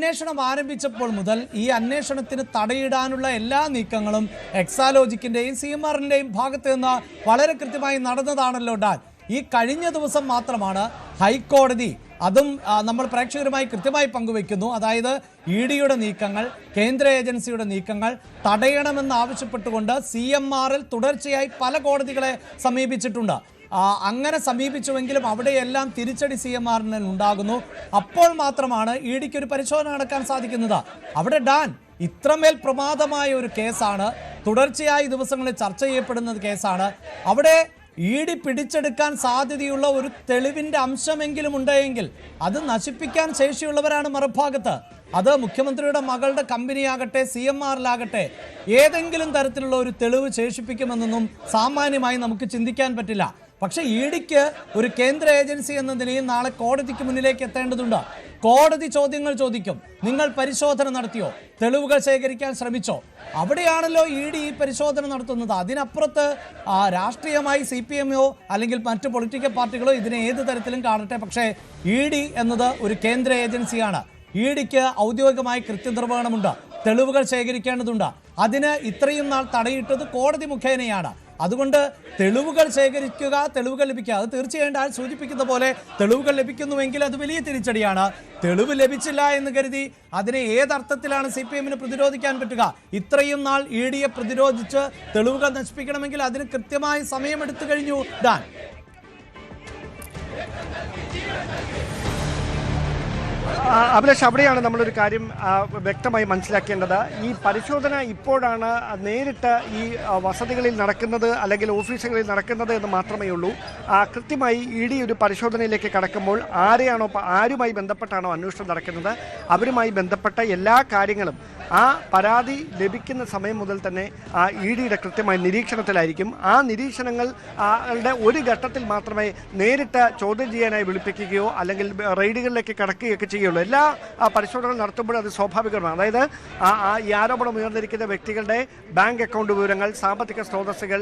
അന്വേഷണം ആരംഭിച്ചപ്പോൾ മുതൽ ഈ അന്വേഷണത്തിന് തടയിടാനുള്ള എല്ലാ നീക്കങ്ങളും എക്സാലോജിക്കിന്റെയും CMRന്റെയും ഭാഗത്ത് നിന്ന് വളരെ കൃത്യമായി നടന്നതാണല്ലോ ഡാൻ. ഈ കഴിഞ്ഞ ദിവസം മാത്രമാണ് ഹൈക്കോടതി, അതും നമ്മൾ പ്രേക്ഷകരുമായി കൃത്യമായി പങ്കുവയ്ക്കുന്നു, അതായത് EDയുടെ നീക്കങ്ങൾ, കേന്ദ്ര ഏജൻസിയുടെ നീക്കങ്ങൾ തടയണമെന്ന് ആവശ്യപ്പെട്ടുകൊണ്ട് CMRൽ തുടർച്ചയായി പല കോടതികളെ സമീപിച്ചിട്ടുണ്ട്. അങ്ങനെ സമീപിച്ചുവെങ്കിലും അവിടെയെല്ലാം തിരിച്ചടി CMRന് ഉണ്ടാകുന്നു. അപ്പോൾ മാത്രമാണ് EDക്ക് ഒരു പരിശോധന നടക്കാൻ സാധിക്കുന്നത്. അവിടെ ഡാൻ, ഇത്രമേൽ പ്രമാദമായ ഒരു കേസാണ്, തുടർച്ചയായി ദിവസങ്ങളിൽ ചർച്ച ചെയ്യപ്പെടുന്ന കേസാണ്. അവിടെ ED പിടിച്ചെടുക്കാൻ സാധ്യതയുള്ള ഒരു തെളിവിന്റെ അംശമെങ്കിലും ഉണ്ടെങ്കിൽ അത് നശിപ്പിക്കാൻ ശേഷിയുള്ളവരാണ് മറുഭാഗത്ത്. അത് മുഖ്യമന്ത്രിയുടെ മകളുടെ കമ്പനിയാകട്ടെ CMRലാകട്ടെ ഏതെങ്കിലും തരത്തിലുള്ള ഒരു തെളിവ് ശേഷിപ്പിക്കുമെന്നൊന്നും സാമാന്യമായി നമുക്ക് ചിന്തിക്കാൻ പറ്റില്ല. പക്ഷേ EDക്ക് ഒരു കേന്ദ്ര ഏജൻസി എന്ന നിലയിൽ നാളെ കോടതിക്ക് മുന്നിലേക്ക് എത്തേണ്ടതുണ്ട്. കോടതി ചോദ്യങ്ങൾ ചോദിക്കും. നിങ്ങൾ പരിശോധന നടത്തിയോ? തെളിവുകൾ ശേഖരിക്കാൻ ശ്രമിച്ചോ? അവിടെയാണല്ലോ ED ഈ പരിശോധന നടത്തുന്നത്. അതിനപ്പുറത്ത് രാഷ്ട്രീയമായി CPMO അല്ലെങ്കിൽ മറ്റ് പൊളിറ്റിക്കൽ പാർട്ടികളോ ഇതിനെ ഏത് തരത്തിലും കാണട്ടെ, പക്ഷേ ED എന്നത് ഒരു കേന്ദ്ര ഏജൻസിയാണ്. EDക്ക് ഔദ്യോഗികമായി കൃത്യനിർവഹണമുണ്ട്, തെളിവുകൾ ശേഖരിക്കേണ്ടതുണ്ട്. അതിന് ഇത്രയും നാൾ തടയിട്ടത് കോടതി മുഖേനയാണ്. അതുകൊണ്ട് തെളിവുകൾ ശേഖരിക്കുക, തെളിവുകൾ ലഭിക്കുക, അത് തീർച്ചയായും ആൾ സൂചിപ്പിക്കുന്ന പോലെ തെളിവുകൾ ലഭിക്കുന്നുവെങ്കിൽ അത് വലിയ തിരിച്ചടിയാണ്. തെളിവ് ലഭിച്ചില്ല എന്ന് കരുതി അതിനെ ഏതർത്ഥത്തിലാണ് CPMന് പ്രതിരോധിക്കാൻ പറ്റുക? ഇത്രയും നാൾ EDയെ പ്രതിരോധിച്ച് തെളിവുകൾ നശിപ്പിക്കണമെങ്കിൽ അതിന് കൃത്യമായി സമയമെടുത്തു കഴിഞ്ഞു ഡാൻ. അഭിലാഷ്, അവിടെയാണ് നമ്മളൊരു കാര്യം വ്യക്തമായി മനസ്സിലാക്കേണ്ടത്. ഈ പരിശോധന ഇപ്പോഴാണ് നേരിട്ട് ഈ വസതികളിൽ നടക്കുന്നത് അല്ലെങ്കിൽ ഓഫീസുകളിൽ നടക്കുന്നത് എന്ന് മാത്രമേ ഉള്ളൂ. കൃത്യമായി ED ഒരു പരിശോധനയിലേക്ക് കടക്കുമ്പോൾ ആരുമായി ബന്ധപ്പെട്ടാണോ അന്വേഷണം നടക്കുന്നത് അവരുമായി ബന്ധപ്പെട്ട എല്ലാ കാര്യങ്ങളും ആ പരാതി ലഭിക്കുന്ന സമയം മുതൽ തന്നെ EDയുടെ കൃത്യമായ നിരീക്ഷണത്തിലായിരിക്കും. ആ നിരീക്ഷണങ്ങളുടെ ഒരു ഘട്ടത്തിൽ മാത്രമേ നേരിട്ട് ചോദ്യം ചെയ്യാനായി വിളിപ്പിക്കുകയോ അല്ലെങ്കിൽ റെയ്ഡുകളിലേക്ക് കടക്കുകയൊക്കെ ചെയ്യുള്ളൂ. എല്ലാ പരിശോധനകൾ നടത്തുമ്പോഴും അത് സ്വാഭാവികമാണ്. അതായത് ഈ ആരോപണം ഉയർന്നിരിക്കുന്ന വ്യക്തികളുടെ ബാങ്ക് അക്കൗണ്ട് വിവരങ്ങൾ, സാമ്പത്തിക സ്രോതസ്സുകൾ,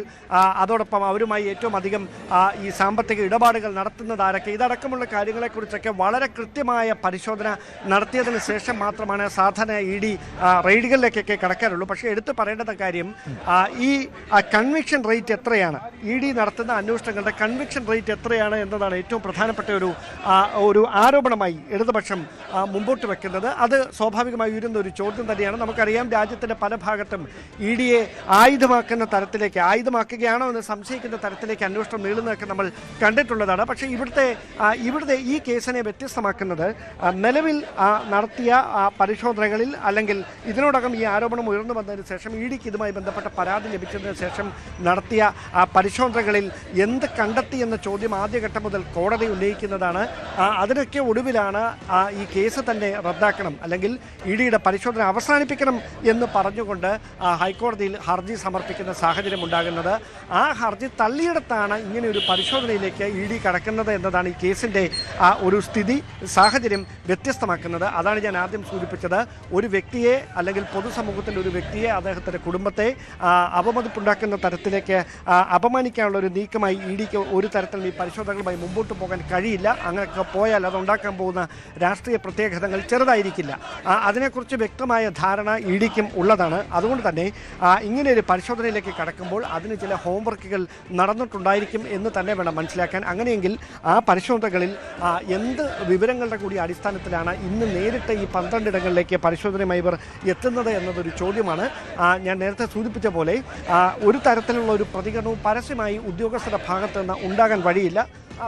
അതോടൊപ്പം അവരുമായി ഏറ്റവും അധികം ഈ സാമ്പത്തിക ഇടപാടുകൾ നടത്തുന്നത് ആരൊക്കെ, ഇതടക്കമുള്ള കാര്യങ്ങളെക്കുറിച്ചൊക്കെ വളരെ കൃത്യമായ പരിശോധന നടത്തിയതിന് ശേഷം മാത്രമാണ് സാധാരണ ED റെയ്ഡുകളിലേക്കൊക്കെ കടക്കാറുള്ളൂ. പക്ഷേ എടുത്തു പറയേണ്ട കാര്യം, ഈ കൺവിക്ഷൻ റേറ്റ് എത്രയാണ്, ED നടത്തുന്ന അന്വേഷണങ്ങളുടെ കൺവിക്ഷൻ റേറ്റ് എത്രയാണ് എന്നതാണ് ഏറ്റവും പ്രധാനപ്പെട്ട ഒരു ആരോപണമായി ഇടതുപക്ഷം മുമ്പോട്ട് വെക്കുന്നത്. അത് സ്വാഭാവികമായി ഉയരുന്ന ഒരു ചോദ്യം തന്നെയാണ്. നമുക്കറിയാം, രാജ്യത്തിൻ്റെ പല ഭാഗത്തും EDയെ ആയുധമാക്കുന്ന തരത്തിലേക്ക്, ആയുധമാക്കുകയാണോ എന്ന് സംശയിക്കുന്ന തരത്തിലേക്ക് അന്വേഷണം നീളുന്നതൊക്കെ നമ്മൾ കണ്ടിട്ടുള്ളതാണ്. പക്ഷേ ഇവിടുത്തെ ഈ കേസിനെ വ്യത്യസ്തമാക്കുന്നത് നിലവിൽ നടത്തിയ പരിശോധനകളിൽ അല്ലെങ്കിൽ ഇതിനോടകം ഈ ആരോപണം ഉയർന്നു വന്നതിന് ശേഷം EDക്ക് ഇതുമായി ബന്ധപ്പെട്ട പരാതി ലഭിച്ചതിന് ശേഷം നടത്തിയ പരിശോധനകളിൽ എന്ത് കണ്ടെത്തി എന്ന ചോദ്യം ആദ്യഘട്ടം മുതൽ കോടതി ഉന്നയിക്കുന്നതാണ്. അതിനൊക്കെ ഒടുവിലാണ് ഈ കേസ് തന്നെ റദ്ദാക്കണം അല്ലെങ്കിൽ EDയുടെ പരിശോധന അവസാനിപ്പിക്കണം എന്ന് പറഞ്ഞുകൊണ്ട് ഹൈക്കോടതിയിൽ ഹർജി സമർപ്പിക്കുന്ന സാഹചര്യം ഉണ്ടാകുന്നത്. ആ ഹർജി തള്ളിയിടത്താണ് ഇങ്ങനെ ഒരു പരിശോധനയിലേക്ക് ED കടക്കുന്നത് എന്നതാണ് ഈ കേസിൻ്റെ ഒരു സ്ഥിതി സാഹചര്യം വ്യത്യസ്തമാക്കുന്നത്. അതാണ് ഞാൻ ആദ്യം സൂചിപ്പിച്ചത്. ഒരു വ്യക്തിയെ അല്ലെങ്കിൽ പൊതുസമൂഹത്തിൻ്റെ ഒരു വ്യക്തിയെ, അദ്ദേഹത്തിൻ്റെ കുടുംബത്തെ അവമതിപ്പുണ്ടാക്കുന്ന തരത്തിലേക്ക് അപമാനിക്കാനുള്ള ഒരു നീക്കമായി EDക്ക് ഒരു തരത്തിലും ഈ പരിശോധനകളുമായി മുമ്പോട്ട് പോകാൻ കഴിയില്ല. അങ്ങനെയൊക്കെ പോയാൽ അതുണ്ടാക്കാൻ പോകുന്ന രാഷ്ട്രീയ പ്രത്യാഘാതങ്ങൾ ചെറുതായിരിക്കില്ല. അതിനെക്കുറിച്ച് വ്യക്തമായ ധാരണ EDക്കും ഉള്ളതാണ്. അതുകൊണ്ട് തന്നെ ഇങ്ങനെയൊരു പരിശോധനയിലേക്ക് കടക്കുമ്പോൾ അതിന് ചില ഹോംവർക്കുകൾ നടന്നിട്ടുണ്ടായിരിക്കും എന്ന് തന്നെ വേണം മനസ്സിലാക്കാൻ. അങ്ങനെയെങ്കിൽ ആ പരിശോധനകളിൽ എന്ത് വിവരങ്ങളുടെ കൂടി അടിസ്ഥാനത്തിലാണ് ഇന്ന് നേരിട്ട് ഈ 12 ഇടങ്ങളിലേക്ക് പരിശോധനയുമായി ഇവർ എത്തുന്നത് എന്നതൊരു ചോദ്യമാണ്. ഞാൻ നേരത്തെ സൂചിപ്പിച്ച പോലെ ഒരു തരത്തിലുള്ള ഒരു പ്രതികരണവും പരസ്യമായി ഉദ്യോഗസ്ഥരുടെ ഭാഗത്ത് നിന്ന് ഉണ്ടാകാൻ വഴിയില്ല.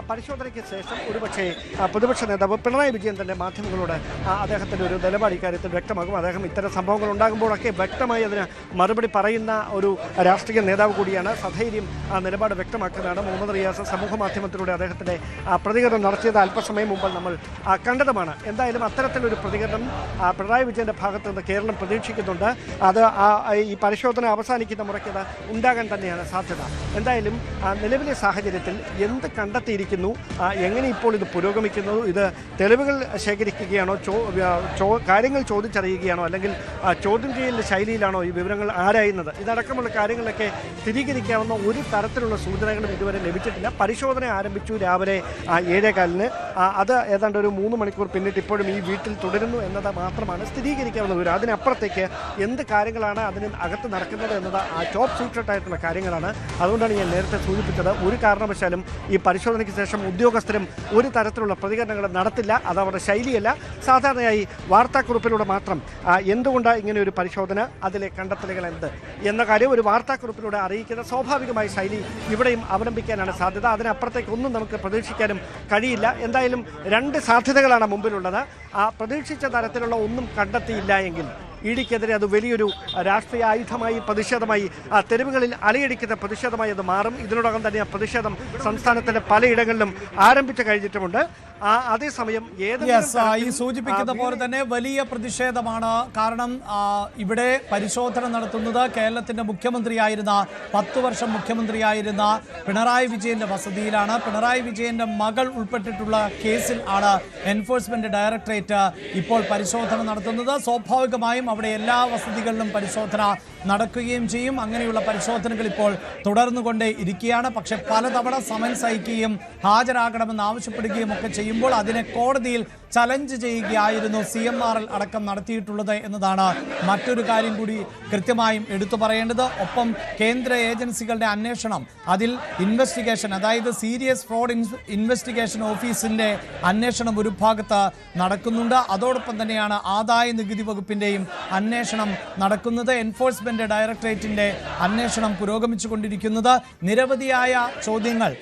പരിശോധനയ്ക്ക് ശേഷം ഒരുപക്ഷെ പ്രതിപക്ഷ നേതാവ് പിണറായി വിജയൻ തന്നെ മാധ്യമങ്ങളോട് അദ്ദേഹത്തിൻ്റെ ഒരു നിലപാട് ഇക്കാര്യത്തിൽ വ്യക്തമാകും. അദ്ദേഹം ഇത്തരം സംഭവങ്ങൾ ഉണ്ടാകുമ്പോഴൊക്കെ വ്യക്തമായി അതിന് മറുപടി പറയുന്ന ഒരു രാഷ്ട്രീയ നേതാവ് കൂടിയാണ്. സധൈര്യം നിലപാട് വ്യക്തമാക്കുന്നതാണ്. മുഹമ്മദ് റിയാസ് സമൂഹ മാധ്യമത്തിലൂടെ അദ്ദേഹത്തിൻ്റെ പ്രതികരണം നടത്തിയത് അല്പസമയം മുമ്പ് നമ്മൾ കണ്ടതുമാണ്. എന്തായാലും അത്തരത്തിലൊരു പ്രതികരണം പിണറായി വിജയൻ്റെ ഭാഗത്ത് നിന്ന് കേരളം പ്രതീക്ഷിക്കുന്നുണ്ട്. അത് ഈ പരിശോധന അവസാനിക്കുന്ന മുറയ്ക്ക് ഉണ്ടാകാൻ തന്നെയാണ് സാധ്യത. എന്തായാലും നിലവിലെ സാഹചര്യത്തിൽ എന്ത് കണ്ടെത്തി എത്തിയിരിക്കുന്നു, എങ്ങനെ ഇപ്പോൾ ഇത് പുരോഗമിക്കുന്നു, ഇത് തെളിവുകൾ ശേഖരിക്കുകയാണോ, കാര്യങ്ങൾ ചോദിച്ചറിയുകയാണോ, അല്ലെങ്കിൽ ചോദ്യം ചെയ്യലിൻ്റെ ശൈലിയിലാണോ ഈ വിവരങ്ങൾ ആരായുന്നത്, ഇതടക്കമുള്ള കാര്യങ്ങളിലൊക്കെ സ്ഥിരീകരിക്കാവുന്ന ഒരു തരത്തിലുള്ള സൂചനകളും ഇതുവരെ ലഭിച്ചിട്ടില്ല. പരിശോധന ആരംഭിച്ചു രാവിലെ 7:15. അത് ഏതാണ്ട് ഒരു 3 മണിക്കൂർ പിന്നിട്ട് ഇപ്പോഴും ഈ വീട്ടിൽ തുടരുന്നു എന്നത് മാത്രമാണ് സ്ഥിരീകരിക്കാവുന്ന വിവരം. അതിനപ്പുറത്തേക്ക് എന്ത് കാര്യങ്ങളാണ് അതിന് അകത്ത് നടക്കുന്നത് എന്നത് ടോപ്പ് സീക്രട്ട് ആയിട്ടുള്ള കാര്യങ്ങളാണ്. അതുകൊണ്ടാണ് ഞാൻ നേരത്തെ സൂചിപ്പിച്ചത്, ഒരു കാരണവശാലും ഈ പരിശോധനയ്ക്ക് ശേഷം ഉദ്യോഗസ്ഥരും ഒരു തരത്തിലുള്ള പ്രതികരണങ്ങൾ നടത്തില്ല. അത് അവരുടെ ശൈലിയല്ല. സാധാരണയായി വാർത്താക്കുറിപ്പിലൂടെ മാത്രം എന്തുകൊണ്ട് ഇങ്ങനെ ഒരു പരിശോധന, അതിലെ കണ്ടെത്തലുകൾ എന്ത് എന്ന കാര്യം ഒരു വാർത്താക്കുറിപ്പിലൂടെ അറിയിക്കുന്ന സ്വാഭാവികമായ ശൈലി ഇവിടെയും അവലംബിക്കാനാണ് സാധ്യത. അതിനപ്പുറത്തേക്ക് ഒന്നും നമുക്ക് പ്രതീക്ഷിക്കാനും കഴിയില്ല. എന്തായാലും 2 സാധ്യതകളാണ് മുമ്പിലുള്ളത്. പ്രതീക്ഷിച്ച തരത്തിലുള്ള ഒന്നും കണ്ടെത്തിയില്ല എങ്കിൽ ഇഡിക്കെതിരെ അത് വലിയൊരു രാഷ്ട്രീയ ആയുധമായി, പ്രതിഷേധമായി, തെരുവുകളിൽ അലയടിക്കുന്ന പ്രതിഷേധമായി അത് മാറും. ഇതിനോടകം തന്നെ ആ പ്രതിഷേധം സംസ്ഥാനത്തിന്റെ പലയിടങ്ങളിലും ആരംഭിച്ചു കഴിഞ്ഞിട്ടുമുണ്ട്. അതേസമയം ഈ സൂചിപ്പിക്കുന്ന പോലെ തന്നെ വലിയ പ്രതിഷേധമാണ്. കാരണം ഇവിടെ പരിശോധന നടത്തുന്നത് കേരളത്തിന്റെ മുഖ്യമന്ത്രിയായിരുന്ന 10 വർഷം മുഖ്യമന്ത്രിയായിരുന്ന പിണറായി വിജയന്റെ വസതിയിലാണ്. പിണറായി വിജയന്റെ മകൾ ഉൾപ്പെട്ടിട്ടുള്ള കേസിൽ ആണ് എൻഫോഴ്സ്മെന്റ് ഡയറക്ടറേറ്റ് ഇപ്പോൾ പരിശോധന നടത്തുന്നത്. സ്വാഭാവികമായും അവിടെ എല്ലാ വസതികളിലും പരിശോധന നടക്കുകയും ചെയ്യും. അങ്ങനെയുള്ള പരിശോധനകൾ ഇപ്പോൾ തുടർന്നുകൊണ്ടേ ഇരിക്കുകയാണ്. പക്ഷെ പലതവണ സമൻസ് അയക്കുകയും ഹാജരാകണമെന്ന് ആവശ്യപ്പെടുകയും ഒക്കെ ചെയ്യുമ്പോൾ അതിനെ കോടതിയിൽ ചലഞ്ച് ചെയ്യുകയായിരുന്നു CMRL അടക്കം നടത്തിയിട്ടുള്ളത് എന്നതാണ് മറ്റൊരു കാര്യം കൂടി കൃത്യമായും എടുത്തു പറയേണ്ടത്. ഒപ്പം കേന്ദ്ര ഏജൻസികളുടെ അന്വേഷണം, അതിൽ ഇൻവെസ്റ്റിഗേഷൻ, അതായത് സീരിയസ് ഫ്രോഡ് ഇൻവെസ്റ്റിഗേഷൻ ഓഫീസിന്റെ അന്വേഷണം ഒരു ഭാഗത്ത് നടക്കുന്നുണ്ട്. അതോടൊപ്പം തന്നെയാണ് ആദായ നികുതി വകുപ്പിന്റെയും അന്വേഷണം നടക്കുന്നത്. എൻഫോഴ്സ്മെന്റ് ഡയറക്ടറേറ്റിന്റെ അന്വേഷണം പുരോഗമിച്ചുകൊണ്ടിരിക്കുന്നത്. നിരവധിയായ ചോദ്യങ്ങൾ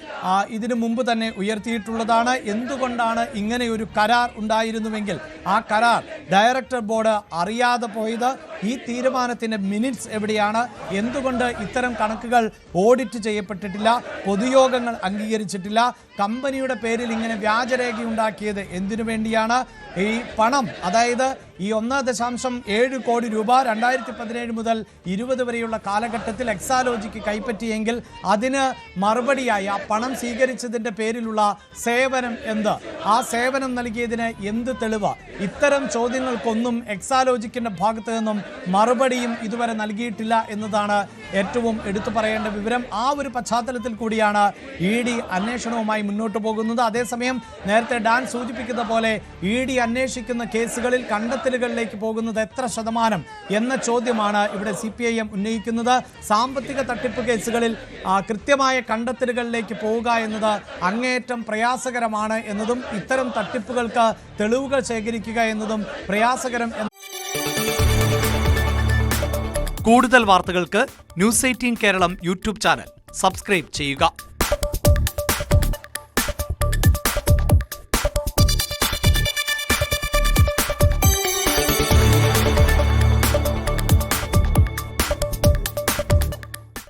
ഇതിനു മുമ്പ് തന്നെ ഉയർത്തിയിട്ടുള്ളതാണ്. എന്തുകൊണ്ടാണ് ഇങ്ങനെ ഒരു കരാർ ഉണ്ടായിരുന്നുവെങ്കിൽ ആ കരാർ ഡയറക്ടർ ബോർഡ് അറിയാതെ പോയത്? ഈ തീരുമാനത്തിന്റെ മിനിറ്റ്സ് എവിടെയാണ്? എന്തുകൊണ്ട് ഇത്തരം കണക്കുകൾ ഓഡിറ്റ് ചെയ്യപ്പെട്ടിട്ടില്ല? പൊതുയോഗങ്ങൾ അംഗീകരിച്ചിട്ടില്ല? കമ്പനിയുടെ പേരിൽ ഇങ്ങനെ വ്യാജരേഖയുണ്ടാക്കിയത് എന്തിനു വേണ്ടിയാണ്? ഈ പണം, അതായത് ഈ 1.7 കോടി രൂപ 2017 മുതൽ 20 വരെയുള്ള കാലഘട്ടത്തിൽ എക്സാലോജിക്ക് കൈപ്പറ്റിയെങ്കിൽ അതിന് മറുപടിയായി ആ പണം സ്വീകരിച്ചതിൻ്റെ പേരിലുള്ള സേവനം എന്ത്? ആ സേവനം നൽകിയതിന് എന്ത് തെളിവ്? ഇത്തരം ചോദ്യങ്ങൾക്കൊന്നും എക്സാലോജിക്കിൻ്റെ ഭാഗത്തു നിന്നും മറുപടിയും ഇതുവരെ നൽകിയിട്ടില്ല എന്നതാണ് ഏറ്റവും എടുത്തു പറയേണ്ട വിവരം. ആ ഒരു പശ്ചാത്തലത്തിൽ കൂടിയാണ് ED അന്വേഷണവുമായി മുന്നോട്ട് പോകുന്നത്. അതേസമയം നേരത്തെ ഡാൻ സൂചിപ്പിക്കുന്ന പോലെ ED അന്വേഷിക്കുന്ന കേസുകളിൽ കണ്ടെത്തലുകളിലേക്ക് പോകുന്നത് എത്ര ശതമാനം എന്ന ചോദ്യമാണ് ഇവിടെ CPIM ഉന്നയിക്കുന്നത്. സാമ്പത്തിക തട്ടിപ്പ് കേസുകളിൽ കൃത്യമായ കണ്ടെത്തലുകളിലേക്ക് പോവുക എന്നത് അങ്ങേയറ്റം പ്രയാസകരമാണ് എന്നതും ഇത്തരം തട്ടിപ്പുകൾക്ക് തെളിവുകൾ ശേഖരിക്കുക എന്നതും പ്രയാസകരം. കൂടുതൽ വാർത്തകൾക്ക് News 18 Keralam YouTube channel subscribe ചെയ്യുക.